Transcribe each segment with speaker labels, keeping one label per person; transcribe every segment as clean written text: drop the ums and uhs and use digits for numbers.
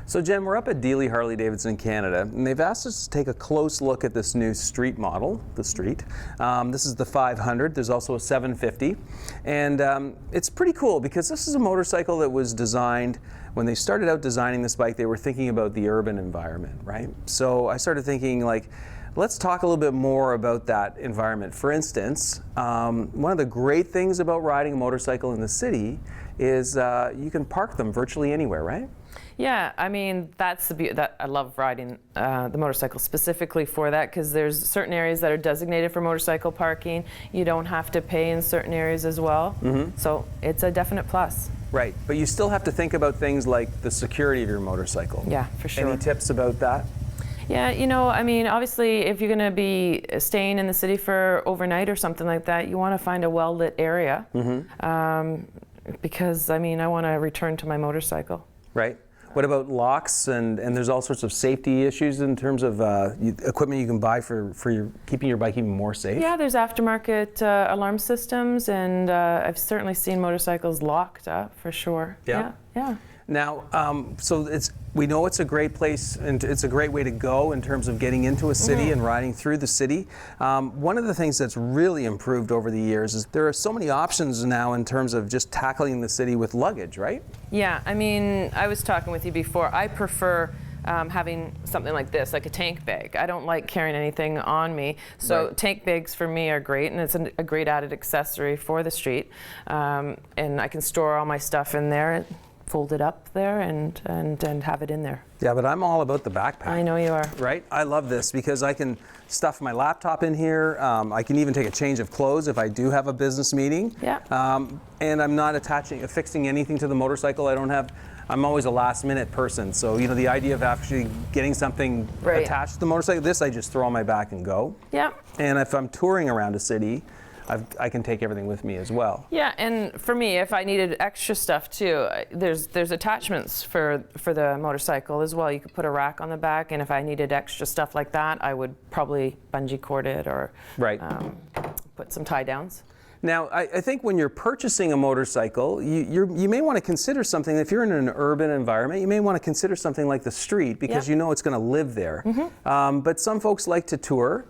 Speaker 1: So Jen, we're up at Dealey Harley-Davidson Canada, and they've asked us to take a close look at this new street model, the Street. This is the 500. There's also a 750, and it's pretty cool because this is a motorcycle that was designed. When they started out designing this bike, they were thinking about the urban environment, right? So I started thinking, like, let's talk a little bit more about that environment. For instance, one of the great things about riding a motorcycle in the city is you can park them virtually anywhere, right?
Speaker 2: Yeah, I mean, that's the beauty. That I love riding the motorcycle specifically for that, because there's certain areas that are designated for motorcycle parking. You don't have to pay in certain areas as well. So it's a definite plus.
Speaker 1: Right, but you still have to think about things like the security of your motorcycle.
Speaker 2: Yeah, for sure.
Speaker 1: Any tips about that?
Speaker 2: Yeah, you know, I mean, obviously, if you're going to be staying in the city for overnight or something like that, you want to find a well-lit area. Because, I mean, I want to return to my motorcycle.
Speaker 1: Right. What about locks, and there's all sorts of safety issues in terms of equipment you can buy for keeping your bike even more safe?
Speaker 2: Yeah, there's aftermarket alarm systems, and I've certainly seen motorcycles locked up for sure.
Speaker 1: Yeah.
Speaker 2: Yeah.
Speaker 1: Now, so we know it's a great place, and it's a great way to go in terms of getting into a city and riding through the city. One of the things that's really improved over the years is there are so many options now in terms of just tackling the city with luggage, right?
Speaker 2: Yeah, I mean, I was talking with you before. I prefer having something like this, like a tank bag. I don't like carrying anything on me, so tank bags for me are great, and it's a great added accessory for the street. And I can store all my stuff in there, fold it up there, and have it in there.
Speaker 1: Yeah, but I'm all about the backpack.
Speaker 2: I know you are.
Speaker 1: Right? I love this because I can stuff my laptop in here. I can even take a change of clothes if I do have a business meeting.
Speaker 2: Yeah.
Speaker 1: And I'm not affixing anything to the motorcycle. I'm always a last minute person. So, you know, the idea of actually getting something attached to the motorcycle, this I just throw on my back and go.
Speaker 2: Yeah.
Speaker 1: And if I'm touring around a city, I can take everything with me as well.
Speaker 2: Yeah, and for me, if I needed extra stuff too, there's attachments for the motorcycle as well. You could put a rack on the back, and if I needed extra stuff like that, I would probably bungee cord it or put some tie downs.
Speaker 1: Now, I think when you're purchasing a motorcycle, you may want to consider something. If you're in an urban environment, you may want to consider something like the Street because you know it's going to live there. But some folks like to tour.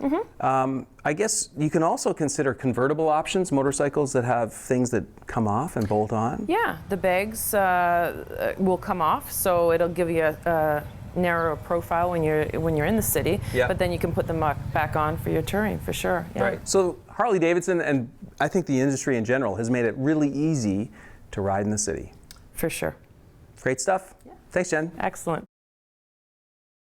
Speaker 1: I guess you can also consider convertible options, motorcycles that have things that come off and bolt on.
Speaker 2: Yeah, the bags will come off, so it'll give you a narrower profile when you're in the city. But then you can put them back on for your touring, for sure. Yeah.
Speaker 1: Right. So Harley-Davidson, and I think the industry in general, has made it really easy to ride in the city.
Speaker 2: For sure.
Speaker 1: Great stuff.
Speaker 2: Yeah.
Speaker 1: Thanks, Jen.
Speaker 2: Excellent.